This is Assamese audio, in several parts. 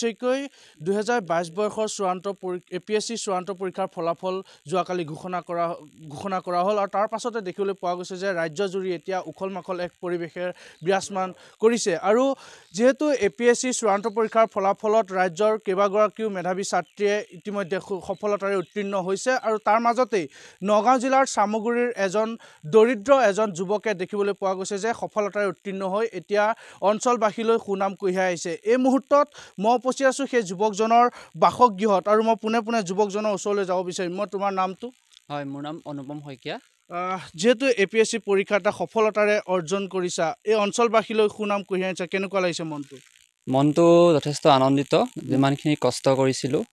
নিশ্চয়কৈ 2022 বৰ্ষৰ চূড়ান্ত APSC চূড়ান্ত পৰীক্ষাৰ ফলাফল যোৱাকালি ঘোষণা কৰা হ'ল আৰু তাৰ পাছতে দেখিবলৈ পোৱা গৈছে যে ৰাজ্যজুৰি এতিয়া উখল মাখল এক পৰিৱেশে বিৰাজমান কৰিছে আৰু যেহেতু APSC চূড়ান্ত পৰীক্ষাৰ ফলাফলত ৰাজ্যৰ কেইবাগৰাকীও মেধাৱী ছাত্ৰীয়ে ইতিমধ্যে সফলতাৰে উত্তীৰ্ণ হৈছে আৰু তাৰ মাজতেই নগাঁও জিলাৰ সামগুৰিৰ দৰিদ্ৰ এজন যুৱকে দেখিবলৈ পোৱা গৈছে যে সফলতাৰে উত্তীৰ্ণ হৈ এতিয়া অঞ্চলবাসীলৈ সুনাম কঢ়িয়াই আহিছে। এই মুহূৰ্তত মই উপস্থিত আছোঁ সেই যুৱকজনৰ বাসগৃহত আৰু মই পোনে যুৱকজনৰ ওচৰলৈ যাব বিচাৰিম। মই তোমাৰ নামটো? হয়, মোৰ নাম অনুপম শইকীয়া। যেহেতু APSC পৰীক্ষা এটা সফলতাৰে অৰ্জন কৰিছা, এই অঞ্চলবাসীলৈ সুনাম কঢ়িয়াই আনিছা, কেনেকুৱা লাগিছে মনটো? মনটো যথেষ্ট আনন্দিত। যিমানখিনি কষ্ট কৰিছিলোঁ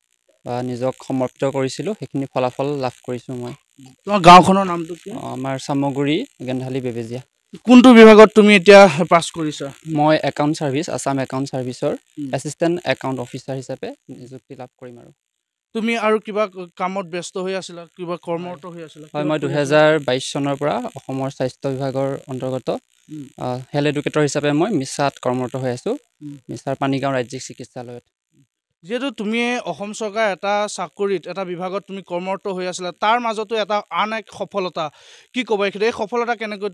বা নিজক সমৰ্পিত কৰিছিলোঁ সেইখিনি ফলাফল লাভ কৰিছোঁ মই। তোমাৰ গাঁওখনৰ নামটো কি? আমাৰ চামগুৰি গেন্ধালী বেবেজীয়া। কোনটো বিভাগত তুমি এতিয়া পাছ কৰিছা? মই একাউণ্ট ছাৰ্ভিচ, আছাম একাউণ্ট ছাৰ্ভিচৰ এছিষ্টেণ্ট একাউণ্ট অফিচাৰ হিচাপে নিযুক্তি লাভ কৰিম আৰু। তুমি আৰু কিবা কামত ব্যস্ত হৈ আছিলা, কিবা কৰ্মৰত হৈ আছিলা? হয়, মই 2022 চনৰ পৰা অসমৰ স্বাস্থ্য বিভাগৰ অন্তৰ্গত হেল্থ এডুকেটৰ হিচাপে মই মিছাত কৰ্মৰত হৈ আছোঁ, মিছাৰ পানীগাঁও ৰাজ্যিক চিকিৎসালয়ত। যেহেতু তুমি অসম চৰকাৰ এটা বিভাগত তুমি কৰ্মৰত হৈ আছিলা, তাৰ মাজতো আন এক সফলতা, কি ক'বা এই সফলতা কেনেকৈ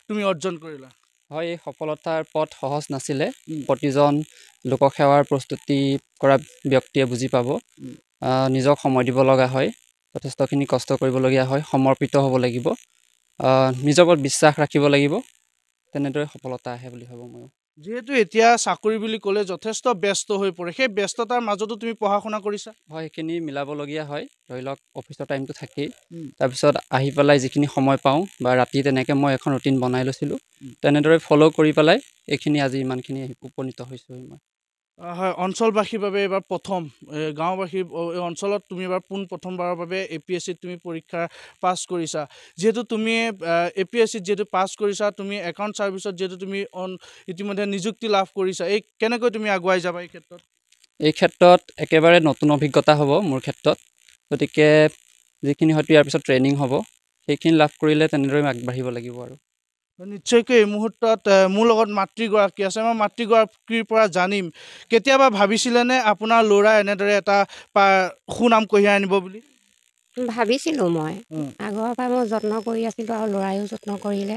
তুমি অৰ্জন কৰিলা? হয়, এই সফলতাৰ পথ সহজ নাছিলে। প্ৰতিজন লোকসেৱাৰ প্ৰস্তুতি কৰা ব্যক্তিয়ে বুজি পাব। নিজক সময় দিব লগা হয়, যথেষ্টখিনি কষ্ট কৰিবলগীয়া হয়, সমৰ্পিত হ'ব লাগিব, নিজৰ ওপৰত বিশ্বাস ৰাখিব লাগিব, তেনেদৰে সফলতা আহে বুলি ভাবোঁ মই। যেহেতু এতিয়া চাকৰি বুলি ক'লে যথেষ্ট ব্যস্ত হৈ পৰে, সেই ব্যস্ততাৰ মাজতো তুমি পঢ়া শুনা কৰিছা? হয়, সেইখিনি মিলাবলগীয়া হয়। ধৰি লওক অফিচৰ টাইমটো থাকেই, তাৰপিছত আহি পেলাই যিখিনি সময় পাওঁ বা ৰাতি তেনেকৈ মই এখন ৰুটিন বনাই লৈছিলোঁ, তেনেদৰে ফ'ল' কৰি পেলাই এইখিনি আজি ইমানখিনি উপনীত হৈছোঁ মই। হয়, অঞ্চলবাসীৰ বাবে এইবাৰ প্ৰথম গাঁওবাসীৰ অঞ্চলত তুমি এবাৰ প্ৰথমবাৰৰ বাবে APSCত তুমি পৰীক্ষা পাছ কৰিছা। যিহেতু তুমি APSCত যিহেতু পাছ কৰিছা, তুমি একাউণ্ট ছাৰ্ভিচত যিহেতু তুমি ইতিমধ্যে নিযুক্তি লাভ কৰিছা, কেনেকৈ তুমি আগুৱাই যাবা এই ক্ষেত্ৰত? এই ক্ষেত্ৰত একেবাৰে নতুন অভিজ্ঞতা হ'ব মোৰ ক্ষেত্ৰত, গতিকে যিখিনি হয়তো ইয়াৰ পিছত ট্ৰেইনিং হ'ব, সেইখিনি লাভ কৰিলে তেনেদৰে আগবাঢ়িব লাগিব আৰু। নিশ্চয়কৈ এই মুহূৰ্তত মোৰ লগত মাতৃগৰাকী আছে, মই মাতৃগৰাকীৰ পৰা জানিম, কেতিয়াবা ভাবিছিলেনে আপোনাৰ ল'ৰা এনেদৰে এটা সুনাম কঢ়িয়াই আনিব বুলি? ভাবিছিলোঁ মই, আগৰ পৰা মই যত্ন কৰি আছিলোঁ আৰু ল'ৰায়ো যত্ন কৰিলে,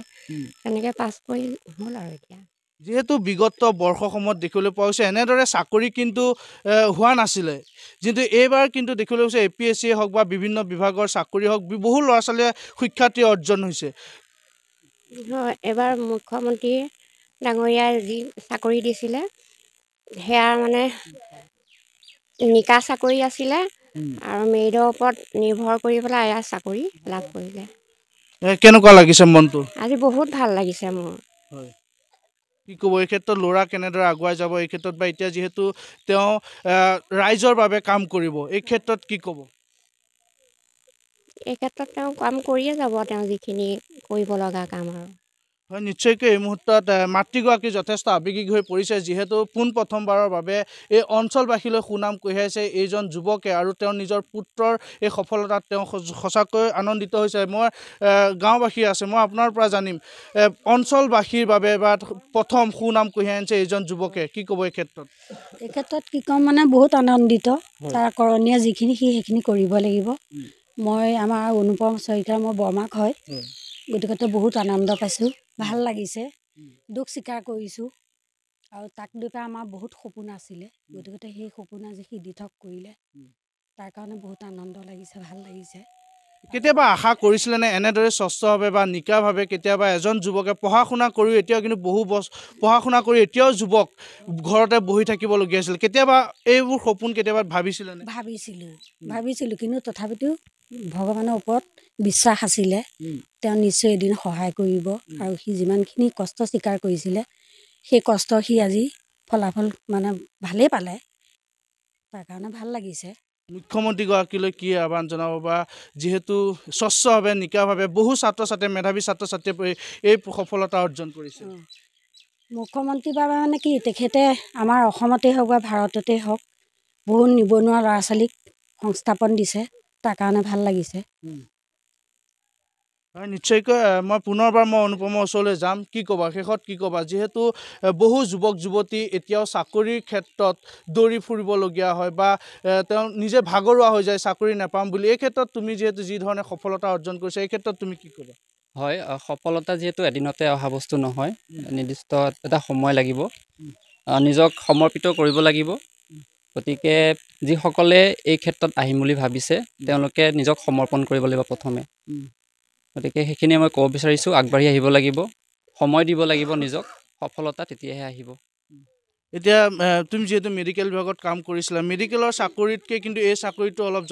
তেনেকৈ পাছ কৰি হ'ল আৰু এতিয়া। যিহেতু বিগত বৰ্ষসমূহত দেখিবলৈ পোৱা গৈছে এনেদৰে চাকৰি কিন্তু হোৱা নাছিলে, কিন্তু এইবাৰ কিন্তু দেখিবলৈ গৈছে APSCয়ে হওক বা বিভিন্ন বিভাগৰ চাকৰি হওক, বহু ল'ৰা ছোৱালীয়ে সুখ্যাতি অৰ্জন হৈছে। হয়, এইবাৰ মুখ্যমন্ত্ৰী ডাঙৰীয়াই যি চাকৰি দিছিলে, সেয়া মানে নিকা চাকৰি আছিলে আৰু মেৰিটৰ ওপৰত নিৰ্ভৰ কৰি পেলাই এয়া চাকৰি লাভ কৰিলে। কেনেকুৱা লাগিছে মনটো? আজি বহুত ভাল লাগিছে মোৰ। হয়, কি ক'ব এই ক্ষেত্ৰত ল'ৰা কেনেদৰে আগুৱাই যাব এই ক্ষেত্ৰত, বা এতিয়া যিহেতু তেওঁ ৰাইজৰ বাবে কাম কৰিব, এই ক্ষেত্ৰত কি ক'ব? এই ক্ষেত্ৰত তেওঁ কাম কৰিয়ে যাব, তেওঁ যিখিনি কৰিব লগা কাম আৰু। হয়, নিশ্চয়কৈ এই মুহূৰ্তত মাতৃগৰাকী যথেষ্ট আৱেগিক হৈ পৰিছে, যিহেতু প্ৰথমবাৰৰ বাবে এই অঞ্চলবাসীলৈ সুনাম কঢ়িয়াইছে এইজন যুৱকে আৰু তেওঁৰ নিজৰ পুত্ৰৰ এই সফলতাত তেওঁ সঁচাকৈ আনন্দিত হৈছে। মই গাঁওবাসী আছে, মই আপোনাৰ পৰা জানিম, অঞ্চলবাসীৰ বাবে বা প্ৰথম সুনাম কঢ়িয়াই আনিছে এইজন যুৱকে, কি ক'ব এই ক্ষেত্ৰত? এই ক্ষেত্ৰত কি ক'ম, মানে বহুত আনন্দিত, তাৰ কৰণীয় যিখিনি সেইখিনি কৰিব লাগিব। মই আমাৰ অনুপম শইকীয়াৰ মই বৰমাক হয়, গতিকে বহুত আনন্দ পাইছোঁ, ভাল লাগিছে, দুখ স্বীকাৰ কৰিছোঁ আৰু তাক লৈ পেলাই আমাৰ বহুত সপোন আছিলে, গতিকে সেই সপোন আজি সিদ্ধ কৰিলে, তাৰ কাৰণে বহুত আনন্দ লাগিছে, ভাল লাগিছে। কেতিয়াবা আশা কৰিছিলেনে এনেদৰে স্বচ্ছভাৱে বা নিকাভাৱে কেতিয়াবা এজন যুৱকে পঢ়া শুনা কৰিও এতিয়াও কিন্তু পঢ়া শুনা কৰি এতিয়াও যুৱক ঘৰতে বহি থাকিবলগীয়া হৈছিল, কেতিয়াবা এইবোৰ সপোন কেতিয়াবা ভাবিছিলেনে? ভাবিছিলোঁ, কিন্তু তথাপিতো ভগৱানৰ ওপৰত বিশ্বাস আছিলে, তেওঁ নিশ্চয় এদিন সহায় কৰিব আৰু সি যিমানখিনি কষ্ট স্বীকাৰ কৰিছিলে, সেই কষ্ট সি আজি ফলাফল মানে ভালেই পালে, তাৰ কাৰণে ভাল লাগিছে। মুখ্যমন্ত্ৰীগৰাকীলৈ কি আহ্বান জনাব, বা যিহেতু স্বচ্ছভাৱে নিকাভাৱে বহু ছাত্ৰ ছাত্ৰীয়ে মেধাৱী ছাত্ৰ ছাত্ৰীয়ে এই সফলতা অৰ্জন কৰিছে? মুখ্যমন্ত্ৰীৰ বাবে মানে কি, তেখেতে আমাৰ অসমতেই হওক বা ভাৰততেই হওক বহুত নিবনুৱা ল'ৰা ছোৱালীক সংস্থাপন দিছে, তাৰ কাৰণে ভাল লাগিছে। নিশ্চয়কৈ মই পুনৰবাৰ অনুপমৰ ওচৰলৈ যাম কি ক'বা শেষত কি ক'বা যিহেতু বহু যুৱক যুৱতী এতিয়াও চাকৰিৰ ক্ষেত্ৰত দৌৰি ফুৰিবলগীয়া হয় বা তেওঁ নিজে ভাগৰুৱা হৈ যায় চাকৰি নাপাম বুলি এই ক্ষেত্ৰত তুমি যিহেতু যি ধৰণে সফলতা অৰ্জন কৰিছা এই ক্ষেত্ৰত তুমি কি ক'বা হয় সফলতা যিহেতু এদিনতে অহা বস্তু নহয় নিৰ্দিষ্ট এটা সময় লাগিব নিজক সমৰ্পিত কৰিব লাগিব গতিকে যিসকলে এই ক্ষেত্ৰত আহিম বুলি ভাবিছে তেওঁলোকে নিজক সমৰ্পণ কৰিব লাগিব প্ৰথমে গতিকে সেইখিনিয়ে মই ক'ব বিচাৰিছোঁ আগবাঢ়ি আহিব লাগিব সময় দিব লাগিব নিজক সফলতা তেতিয়াহে আহিব এতিয়া তুমি যেহেতু মেডিকেল বিভাগত কাম কৰিছিলা মেডিকেলৰ চাকৰিতকৈ কিন্তু এই চাকৰিটো অলপ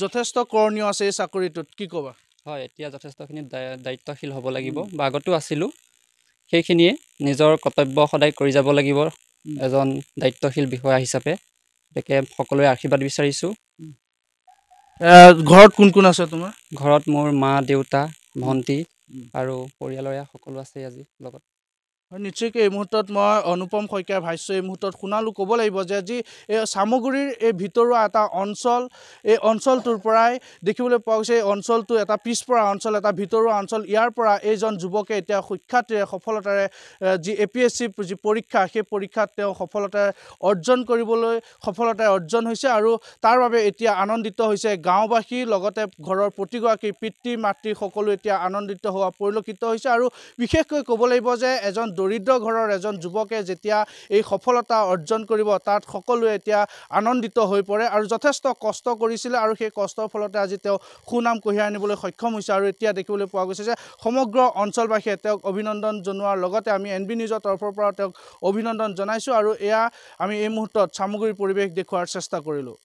যথেষ্ট কৰণীয় আছে এই চাকৰিটোত কি ক'বা হয় এতিয়া যথেষ্টখিনি দায়িত্বশীল হ'ব লাগিব বা আগতো আছিলোঁ সেইখিনিয়ে নিজৰ কৰ্তব্য সদায় কৰি যাব লাগিব এজন দায়িত্বশীল বিষয়া হিচাপে গতিকে সকলোৰে আশীৰ্বাদ বিচাৰিছোঁ ঘৰত কোন কোন আছে তোমাৰ ঘৰত মোৰ মা দেউতা ভণ্টি আৰু পৰিয়ালৰে সকলো আছে আজি লগত নিশ্চয়কৈ এই মুহূৰ্তত মই অনুপম শইকীয়াৰ ভাষ্য এই মুহূৰ্তত শুনালোঁ ক'ব লাগিব যে আজি এই চামগুৰিৰ এই ভিতৰুৱা এটা অঞ্চল এই অঞ্চলটোৰ পৰাই দেখিবলৈ পোৱা গৈছে এই অঞ্চলটো এটা পিছপৰা অঞ্চল এটা ভিতৰুৱা অঞ্চল ইয়াৰ পৰা এইজন যুৱকে এতিয়া সুখ্যাতিৰে সফলতাৰে যি APSC যি পৰীক্ষা সেই পৰীক্ষাত তেওঁ সফলতাৰে অৰ্জন হৈছে আৰু তাৰ বাবে এতিয়া আনন্দিত হৈছে গাঁওবাসী লগতে ঘৰৰ প্ৰতিগৰাকী পিতৃ মাতৃ সকলো এতিয়া আনন্দিত হোৱা পৰিলক্ষিত হৈছে আৰু বিশেষকৈ ক'ব লাগিব যে এজন দৰিদ্ৰ ঘৰৰ এজন যুৱকে যেতিয়া এই সফলতা অৰ্জন কৰিব তাত সকলোৱে এতিয়া আনন্দিত হৈ পৰে আৰু যথেষ্ট কষ্ট কৰিছিলে আৰু সেই কষ্টৰ ফলতে আজি তেওঁ সুনাম কঢ়িয়াই আনিবলৈ সক্ষম হৈছে আৰু এতিয়া দেখিবলৈ পোৱা গৈছে যে সমগ্ৰ অঞ্চলবাসীয়ে তেওঁক অভিনন্দন জনোৱাৰ লগতে আমি NB নিউজৰ তৰফৰ পৰা তেওঁক অভিনন্দন জনাইছোঁ আৰু এয়া আমি এই মুহূৰ্তত চামগুৰিৰ পৰিৱেশ দেখুওৱাৰ চেষ্টা কৰিলোঁ